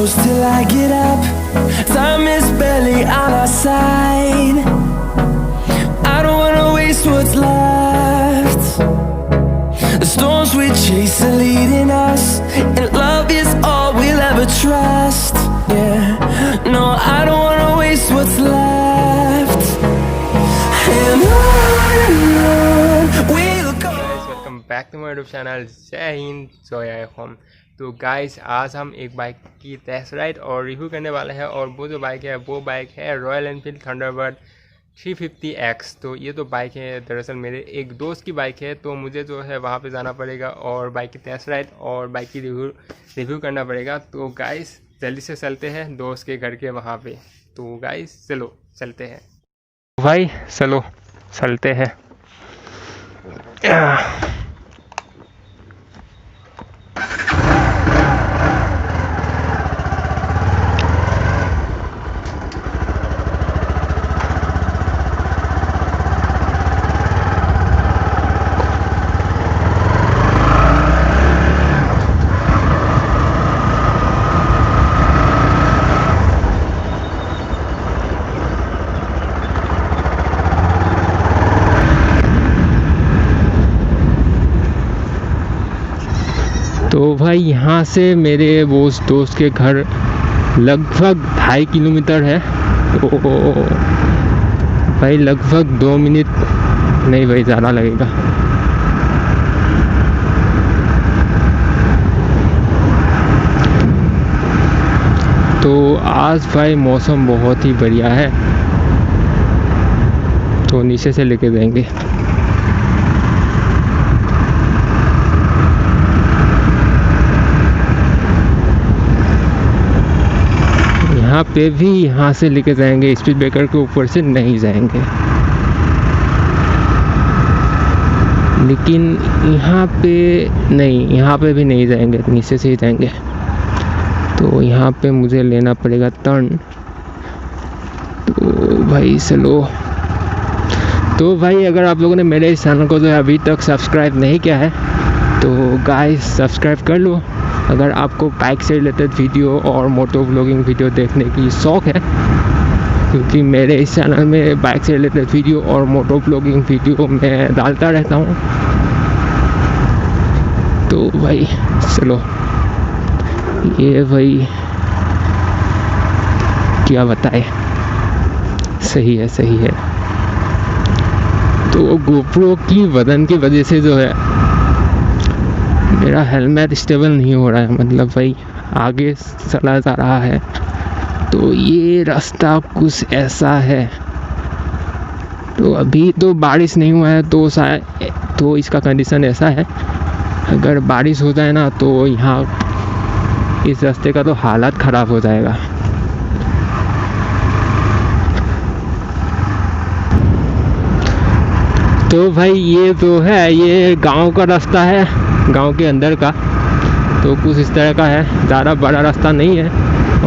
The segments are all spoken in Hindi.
close till I get up. Time is barely on our side. I don't wanna waste what's left. The storms we chase are leading us, and love is all we'll ever trust. Yeah, no, I don't wanna waste what's left. And on we'll go. Welcome back to my YouTube channel जय हिंद जय होम। तो गाइस आज हम एक बाइक की टेस्ट राइड और रिव्यू करने वाले हैं, और वो जो बाइक है वो बाइक है रॉयल एनफील्ड थंडरबर्ड 350X। तो ये तो बाइक है दरअसल मेरे एक दोस्त की बाइक है, तो मुझे जो है वहाँ पे जाना पड़ेगा और बाइक की टेस्ट राइड और बाइक की रिव्यू करना पड़ेगा। तो गाइस जल्दी से चलते हैं दोस्त के घर के वहाँ पे। तो गाइस चलो चलते हैं भाई, चलो चलते हैं। तो भाई यहाँ से मेरे वो दोस्त के घर लगभग 2.5 किलोमीटर है। तो भाई लगभग 2 मिनट नहीं भाई, ज़्यादा लगेगा। तो आज भाई मौसम बहुत ही बढ़िया है, तो नीचे से लेके जाएंगे। यहाँ पे भी यहाँ से लेके जाएंगे, स्पीड ब्रेकर के ऊपर से नहीं जाएंगे। लेकिन यहाँ पे नहीं, यहाँ पे भी नहीं जाएंगे, नीचे से ही जाएंगे। तो यहाँ पे मुझे लेना पड़ेगा टर्न। तो भाई चलो। तो भाई अगर आप लोगों ने मेरे इस चैनल को जो है अभी तक सब्सक्राइब नहीं किया है तो गाइस सब्सक्राइब कर लो। अगर आपको बाइक से रिलेटेड वीडियो और मोटो व्लॉगिंग वीडियो देखने की शौक़ है, क्योंकि मेरे इस चैनल में बाइक से रिलेटेड वीडियो और मोटो व्लॉगिंग वीडियो मैं डालता रहता हूँ। तो भाई चलो, ये भाई क्या बताए, सही है सही है। तो गोप्रो की वजन की वजह से जो है मेरा हेलमेट स्टेबल नहीं हो रहा है, मतलब भाई आगे चला जा रहा है। तो ये रास्ता कुछ ऐसा है। तो अभी तो बारिश नहीं हुआ है, तो शायद तो इसका कंडीशन ऐसा है, अगर बारिश हो जाए ना तो यहाँ इस रास्ते का तो हालत ख़राब हो जाएगा। तो भाई ये जो है ये गांव का रास्ता है, गांव के अंदर का। तो कुछ इस तरह का है, ज़्यादा बड़ा रास्ता नहीं है।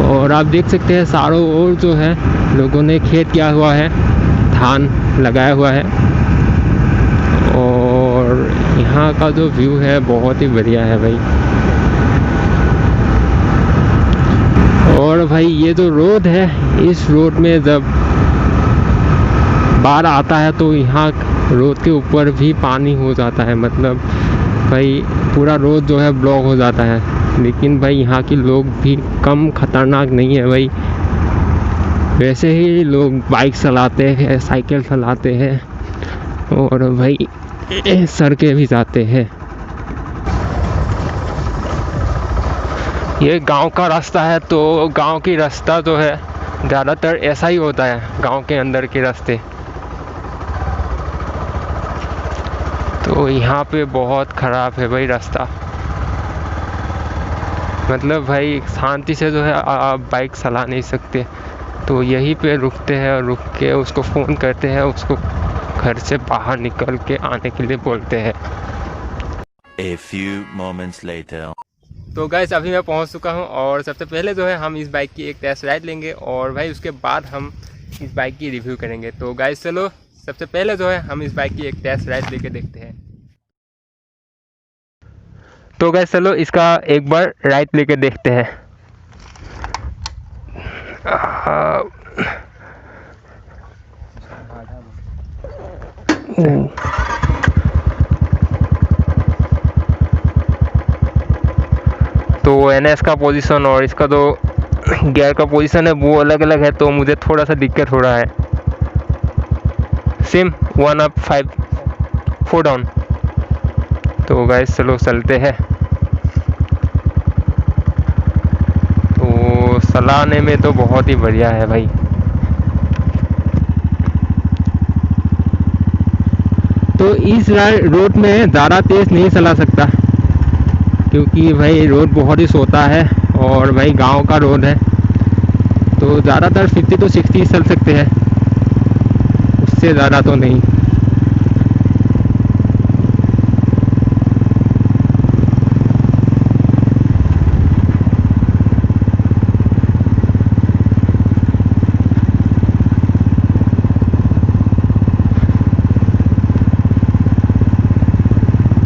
और आप देख सकते हैं चारों ओर जो है लोगों ने खेत किया हुआ है, धान लगाया हुआ है। और यहाँ का जो व्यू है बहुत ही बढ़िया है भाई। और भाई ये जो रोड है, इस रोड में जब बाढ़ आता है तो यहाँ रोड के ऊपर भी पानी हो जाता है, मतलब भाई पूरा रोड जो है ब्लॉक हो जाता है। लेकिन भाई यहाँ के लोग भी कम खतरनाक नहीं है भाई, वैसे ही लोग बाइक चलाते हैं, साइकिल चलाते हैं और भाई सड़कें भी जाते हैं। ये गांव का रास्ता है, तो गांव की रास्ता जो है ज़्यादातर ऐसा ही होता है, गांव के अंदर के रास्ते। तो यहाँ पे बहुत ख़राब है भाई रास्ता, मतलब भाई शांति से जो है आप बाइक चला नहीं सकते। तो यहीं पे रुकते हैं और रुक के उसको फ़ोन करते हैं, उसको घर से बाहर निकल के आने के लिए बोलते हैं। A few moments later. तो गाइस अभी मैं पहुंच चुका हूं, और सबसे पहले जो है हम इस बाइक की एक टेस्ट राइड लेंगे और भाई उसके बाद हम इस बाइक की रिव्यू करेंगे। तो गाइस चलो सबसे पहले जो है हम इस बाइक की एक टेस्ट राइड लेके देखते हैं। तो गाइस चलो इसका एक बार राइड लेके देखते हैं। तो NS का पोजीशन और इसका तो गियर का पोजीशन है वो अलग अलग है, तो मुझे थोड़ा सा दिक्कत हो रहा है। Same 1 up 5 4 down. तो गाइस चलो चलते हैं। तो चलाने में तो बहुत ही बढ़िया है भाई। तो इस रोड में ज़्यादा तेज़ नहीं चला सकता क्योंकि भाई रोड बहुत ही सोता है और भाई गांव का रोड है, तो ज़्यादातर 50 to 60 चल सकते हैं, उससे ज़्यादा तो नहीं।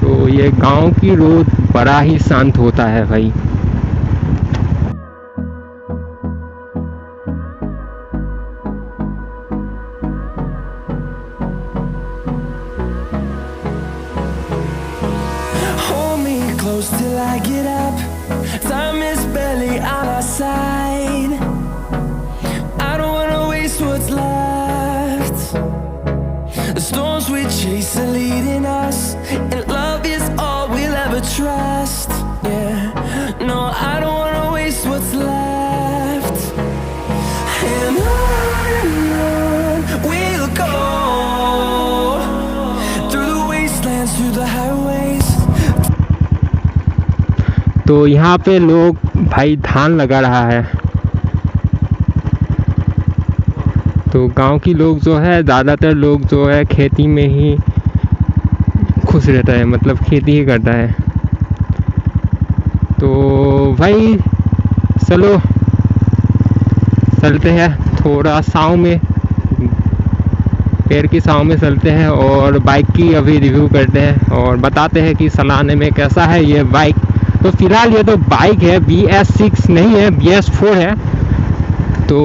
तो ये गांव की रोड बड़ा ही शांत होता है भाई। Hold me close till I get up. Time is barely on our side. I don't wanna waste what's left. The storms we chase are leading us, and love is all we'll ever trust. Yeah, no, I don't wanna waste what's left. And on we'll go, through the wastelands, through the highways. तो यहाँ पे लोग भाई धान लगा रहा है। तो गांव की लोग जो है ज़्यादातर लोग जो है खेती में ही खुश रहता है, मतलब खेती ही करता है। तो भाई चलो चलते हैं थोड़ा छाँव में, पेड़ की छाँव में चलते हैं और बाइक की अभी रिव्यू करते हैं और बताते हैं कि चलाने में कैसा है ये बाइक। तो फिलहाल ये तो बाइक है, BS6 नहीं है, BS4 है। तो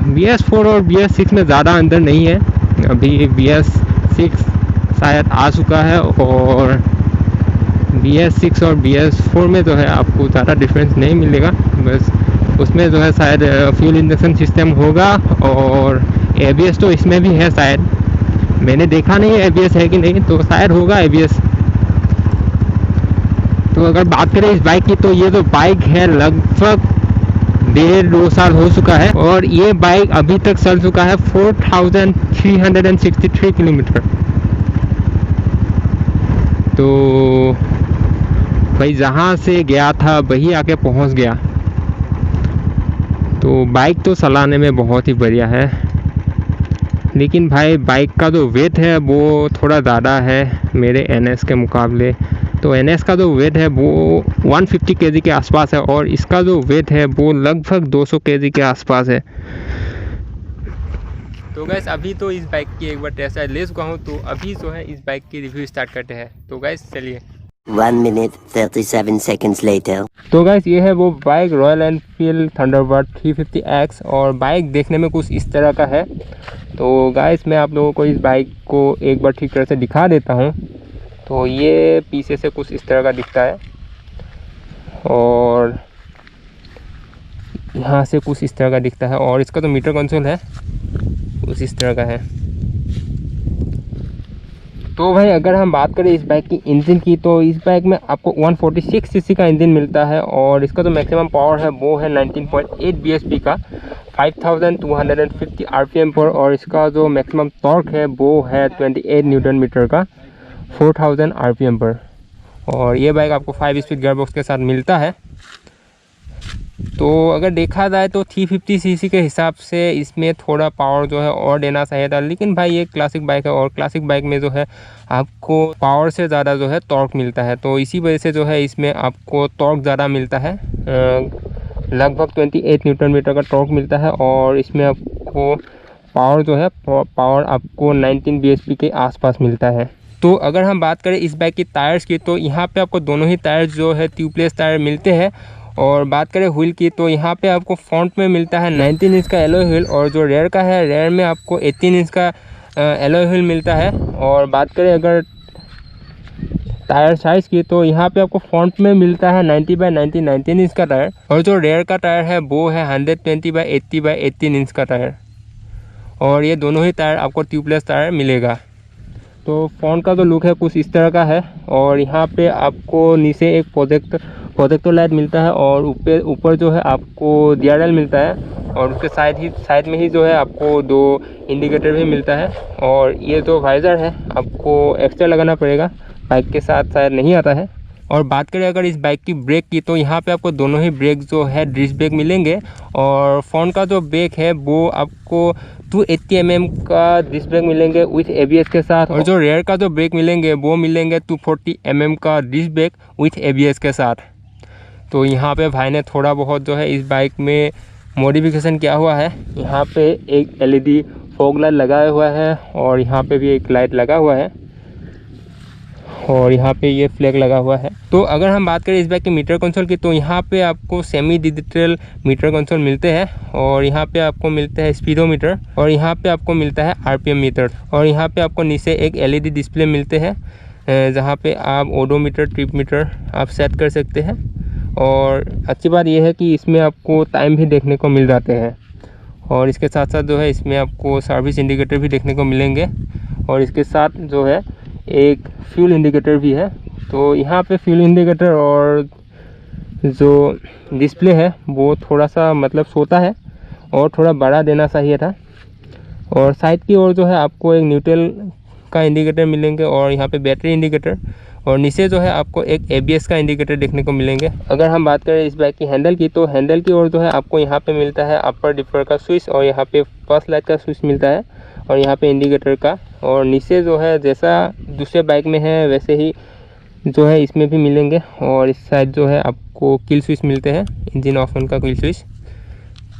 BS4 और BS6 में ज़्यादा अंतर नहीं है, अभी BS6 शायद आ चुका है और BS6 और BS4 में जो है आपको ज़्यादा डिफरेंस नहीं मिलेगा। बस उसमें जो है शायद फ्यूल इंजेक्शन सिस्टम होगा और ABS तो इसमें भी है शायद, मैंने देखा नहीं है ABS है कि नहीं, तो शायद होगा ABS। तो अगर बात करें इस बाइक की, तो ये जो बाइक है लगभग 1.5-2 साल हो चुका है और ये बाइक अभी तक चल चुका है 4363 किलोमीटर। तो भाई जहाँ से गया था वही आके पहुँच गया। तो बाइक तो चलाने में बहुत ही बढ़िया है, लेकिन भाई बाइक का जो वेट है वो थोड़ा ज़्यादा है मेरे NS के मुकाबले। तो NS का जो वेट है वो 150 kg के आसपास है और इसका जो वेट है वो लगभग 200 kg के आसपास है। तो गैस अभी तो इस बाइक की एक बार टेस्ट राइड ले चुका हूँ, तो अभी जो है इस बाइक की रिव्यू स्टार्ट करते हैं। तो गैस चलिए। 1 minute 37 seconds later. तो गैस ये है वो bike, royal Enfield Thunderbird 350X, और बाइक देखने में कुछ इस तरह का है। तो गैस मैं आप लोगों को इस बाइक को एक बार ठीक तरह से दिखा देता हूँ। तो ये पीछे से कुछ इस तरह का दिखता है और यहाँ से कुछ इस तरह का दिखता है, और इसका तो मीटर कंसोल है कुछ इस तरह का है। तो भाई अगर हम बात करें इस बाइक की इंजन की, तो इस बाइक में आपको 146 सीसी का इंजन मिलता है और इसका जो मैक्सिमम पावर है वो है 19.8 bhp का 5250 rpm पर, और इसका जो मैक्सिमम टॉर्क है वो है 28 न्यूटन मीटर का 4000 rpm पर। और ये बाइक आपको 5 स्पीड गियरबॉक्स के साथ मिलता है। तो अगर देखा जाए तो 350 सीसी के हिसाब से इसमें थोड़ा पावर जो है और देना चाहिए था, लेकिन भाई ये क्लासिक बाइक है और क्लासिक बाइक में जो है आपको पावर से ज़्यादा जो है टॉर्क मिलता है। तो इसी वजह से जो है इसमें आपको टॉर्क ज़्यादा मिलता है, लगभग 28 न्यूटन मीटर का टॉर्क मिलता है, और इसमें आपको पावर जो है पावर आपको 19 bhp के आसपास मिलता है। तो अगर हम बात करें इस बाइक की टायर्स की, तो यहाँ पे आपको दोनों ही टायर्स जो है ट्यूबलेस टायर मिलते हैं और बात करें व्हील की तो यहाँ पे आपको फ्रंट में मिलता है 19 इंच का एलॉय व्हील, और जो रेयर का है, रेयर में आपको 18 इंच का एलॉय व्हील मिलता है। और बात करें अगर टायर साइज़ की तो यहाँ पे आपको फ्रंट में मिलता है 90/90 19 इंच का टायर, और जो रेयर का टायर है वो है 120/80/18 इंच का टायर, और ये दोनों ही टायर आपको ट्यूबलेस टायर मिलेगा। तो फ्रंट का जो लुक है कुछ इस तरह का है, और यहाँ पे आपको नीचे एक प्रोजेक्टर लाइट मिलता है, और ऊपर जो है आपको DRL मिलता है, और उसके साइड में ही जो है आपको 2 इंडिकेटर भी मिलता है। और ये जो वाइज़र है आपको एक्स्ट्रा लगाना पड़ेगा, बाइक के साथ शायद नहीं आता है। और बात करें अगर इस बाइक की ब्रेक की तो यहाँ पे आपको दोनों ही ब्रेक जो है डिस्क ब्रेक मिलेंगे, और फ्रंट का जो ब्रेक है वो आपको 280 mm का डिस्क ब्रेक मिलेंगे विथ ABS के साथ, और जो रेयर का जो ब्रेक मिलेंगे वो मिलेंगे 240 mm का डिस्क ब्रेक विथ ABS के साथ। तो यहाँ पे भाई ने थोड़ा बहुत जो है इस बाइक में मॉडिफिकेशन किया हुआ है। यहाँ पे एक LED फॉग लाइट लगाया हुआ है, और यहाँ पे भी एक लाइट लगा हुआ है, और यहाँ पे ये फ्लैग लगा हुआ है। तो अगर हम बात करें इस बाइक के मीटर कंसोल की तो यहाँ पे आपको सेमी डिजिटल मीटर कंसोल मिलते हैं, और यहाँ पे आपको मिलता है स्पीडोमीटर, और यहाँ पे आपको मिलता है RPM मीटर, और यहाँ पे आपको नीचे एक LED डिस्प्ले मिलते हैं जहाँ पे आप ओडोमीटर, ट्रिप मीटर आप सेट कर सकते हैं। और अच्छी बात यह है कि इसमें आपको टाइम भी देखने को मिल जाते हैं, और इसके साथ साथ जो है इसमें आपको सर्विस इंडिकेटर भी देखने को मिलेंगे, और इसके साथ जो है एक फ्यूल इंडिकेटर भी है। तो यहाँ पे फ्यूल इंडिकेटर और जो डिस्प्ले है वो थोड़ा सा मतलब छोटा है, और थोड़ा बड़ा देना चाहिए था। और साइड की ओर जो है आपको एक न्यूट्रल का इंडिकेटर मिलेंगे, और यहाँ पे बैटरी इंडिकेटर, और नीचे जो है आपको एक ABS का इंडिकेटर देखने को मिलेंगे। अगर हम बात करें इस बाइक की हैंडल की तो हैंडल की ओर जो है आपको यहाँ पे मिलता है अपर डिफर का स्विच, और यहाँ पे फर्स्ट लाइट का स्विच मिलता है, और यहाँ पे इंडिकेटर का, और नीचे जो है जैसा दूसरे बाइक में है वैसे ही जो है इसमें भी मिलेंगे। और इस साइड जो है आपको किल स्विच मिलते हैं, इंजन ऑफ ऑन का किल स्विच।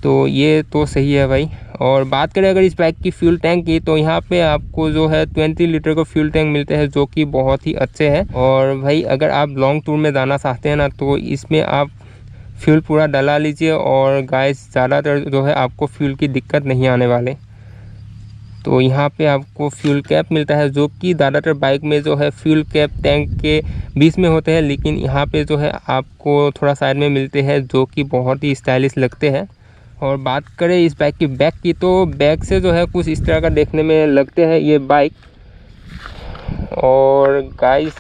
तो ये तो सही है भाई। और बात करें अगर इस बाइक की फ्यूल टैंक की तो यहाँ पे आपको जो है 20 लीटर का फ्यूल टैंक मिलते हैं, जो कि बहुत ही अच्छे हैं। और भाई अगर आप लॉन्ग टूर में जाना चाहते हैं ना तो इसमें आप फ्यूल पूरा डला लीजिए, और गाइस ज़्यादातर जो है आपको फ्यूल की दिक्कत नहीं आने वाले। तो यहाँ पे आपको फ्यूल कैप मिलता है, जो कि ज़्यादातर बाइक में जो है फ्यूल कैप टैंक के बीच में होते हैं, लेकिन यहाँ पे जो है आपको थोड़ा साइड में मिलते हैं, जो कि बहुत ही स्टाइलिश लगते हैं। और बात करें इस बाइक की बैक की तो बैक से जो है कुछ इस तरह का देखने में लगते हैं ये बाइक। और गाइस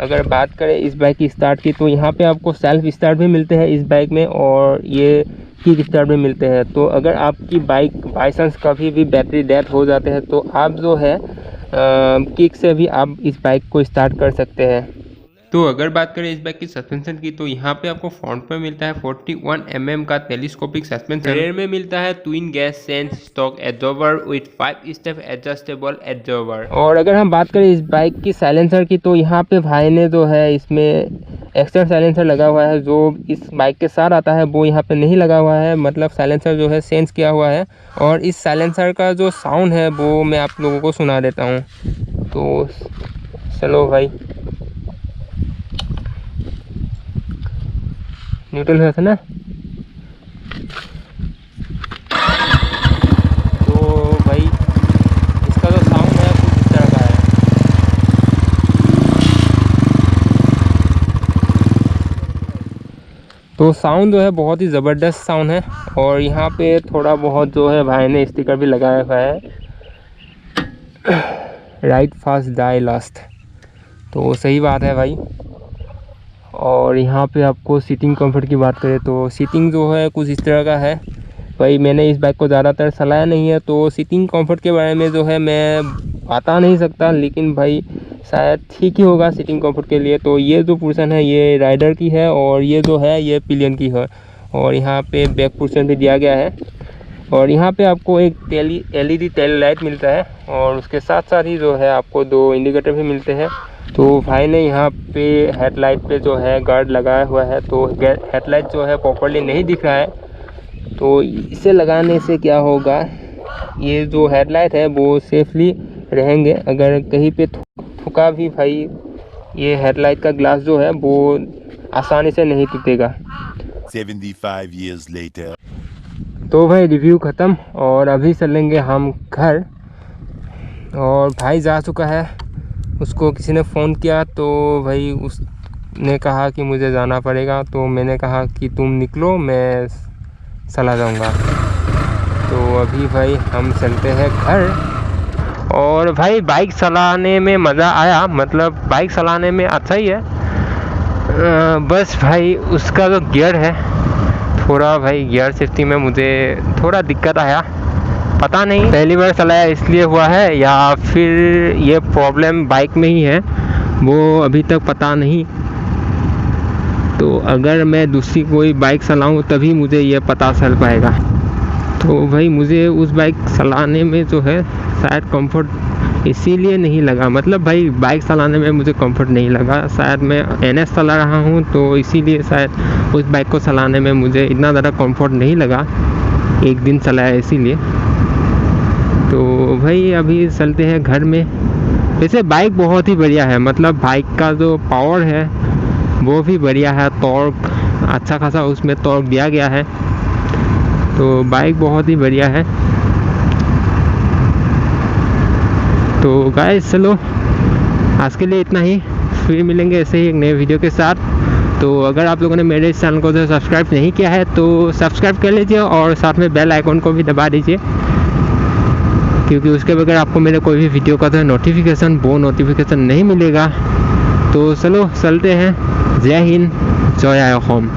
अगर बात करें इस बाइक की स्टार्ट की तो यहाँ पे आपको सेल्फ स्टार्ट भी मिलते हैं इस बाइक में, और ये किक स्टार्ट भी मिलते हैं। तो अगर आपकी बाइक बाई चांस कभी भी बैटरी डेड हो जाते हैं तो आप जो है किक से भी आप इस बाइक को स्टार्ट कर सकते हैं। तो अगर बात करें इस बाइक की सस्पेंशन की तो यहाँ पे आपको फ्रंट पे मिलता है 41 mm का टेलीस्कोपिक सस्पेंशन, रेयर में मिलता है twin gas sense stock absorber with 5 step adjustable absorber. और अगर हम बात करें इस बाइक की साइलेंसर की तो यहाँ पे भाई ने जो है इसमें एक्स्ट्रा साइलेंसर लगा हुआ है, जो इस बाइक के साथ आता है वो यहाँ पे नहीं लगा हुआ है, मतलब साइलेंसर जो है सेंस किया हुआ है। और इस साइलेंसर का जो साउंड है वो मैं आप लोगों को सुना देता हूँ। तो चलो भाई, न्यूट्रल है ना। तो भाई इसका जो साउंड है कुछ इस तरह का है। तो साउंड जो है बहुत ही ज़बरदस्त साउंड है। और यहाँ पे थोड़ा बहुत जो है भाई ने स्टिकर भी लगाया हुआ है, राइड फास्ट डाई लास्ट। तो सही बात है भाई। और यहाँ पे आपको सीटिंग कंफर्ट की बात करें तो सीटिंग जो है कुछ इस तरह का है। भाई मैंने इस बाइक को ज़्यादातर चलाया नहीं है तो सीटिंग कंफर्ट के बारे में जो है मैं बता नहीं सकता, लेकिन भाई शायद ठीक ही होगा सीटिंग कंफर्ट के लिए। तो ये जो पोर्शन है ये राइडर की है, और ये जो है ये पिलियन की है। और यहाँ पे बैक पोर्शन भी दिया गया है। और यहाँ पे आपको एक LED टेल लाइट मिलता है, और उसके साथ साथ ही जो है आपको 2 इंडिकेटर भी मिलते हैं। तो भाई ने यहाँ पे हेडलाइट पे जो है गार्ड लगाया हुआ है, तो हेडलाइट जो है प्रॉपर्ली नहीं दिख रहा है। तो इसे लगाने से क्या होगा, ये जो हेडलाइट है वो सेफली रहेंगे। अगर कहीं पे ठुका भी भाई, ये हेडलाइट का ग्लास जो है वो आसानी से नहीं टूटेगा। 75 years later. तो भाई रिव्यू ख़त्म और अभी चलेंगे हम घर। और भाई जा चुका है, उसको किसी ने फ़ोन किया तो भाई उसने कहा कि मुझे जाना पड़ेगा, तो मैंने कहा कि तुम निकलो मैं चला जाऊंगा। तो अभी भाई हम चलते हैं घर। और भाई बाइक चलाने में मज़ा आया, मतलब बाइक चलाने में अच्छा ही है, बस भाई उसका जो गियर है थोड़ा, भाई गियर शिफ्टिंग में मुझे थोड़ा दिक्कत आया। पता नहीं पहली बार चलाया इसलिए हुआ है या फिर ये प्रॉब्लम बाइक में ही है, वो अभी तक पता नहीं। तो अगर मैं दूसरी कोई बाइक चलाऊं तभी मुझे ये पता चल पाएगा। तो भाई मुझे उस बाइक चलाने में जो है शायद कंफर्ट इसीलिए नहीं लगा, मतलब भाई बाइक चलाने में मुझे कंफर्ट नहीं लगा। शायद मैं NS चला रहा हूँ तो इसीलिए शायद उस बाइक को चलाने में मुझे इतना ज़्यादा कंफर्ट नहीं लगा, एक दिन चलाया इसीलिए। तो भाई अभी चलते हैं घर में। वैसे बाइक बहुत ही बढ़िया है, मतलब बाइक का जो पावर है वो भी बढ़िया है, टॉर्क अच्छा खासा उसमें टॉर्क दिया गया है, तो बाइक बहुत ही बढ़िया है। तो गाइस चलो आज के लिए इतना ही, फिर मिलेंगे ऐसे ही एक नए वीडियो के साथ। तो अगर आप लोगों ने मेरे इस चैनल को जो सब्सक्राइब नहीं किया है तो सब्सक्राइब कर लीजिए और साथ में बेल आइकन को भी दबा दीजिए, क्योंकि उसके बगैर आपको मेरे कोई भी वीडियो का जो नोटिफिकेशन वो नोटिफिकेशन नहीं मिलेगा। तो चलो चलते हैं। जय हिंद, जय होम।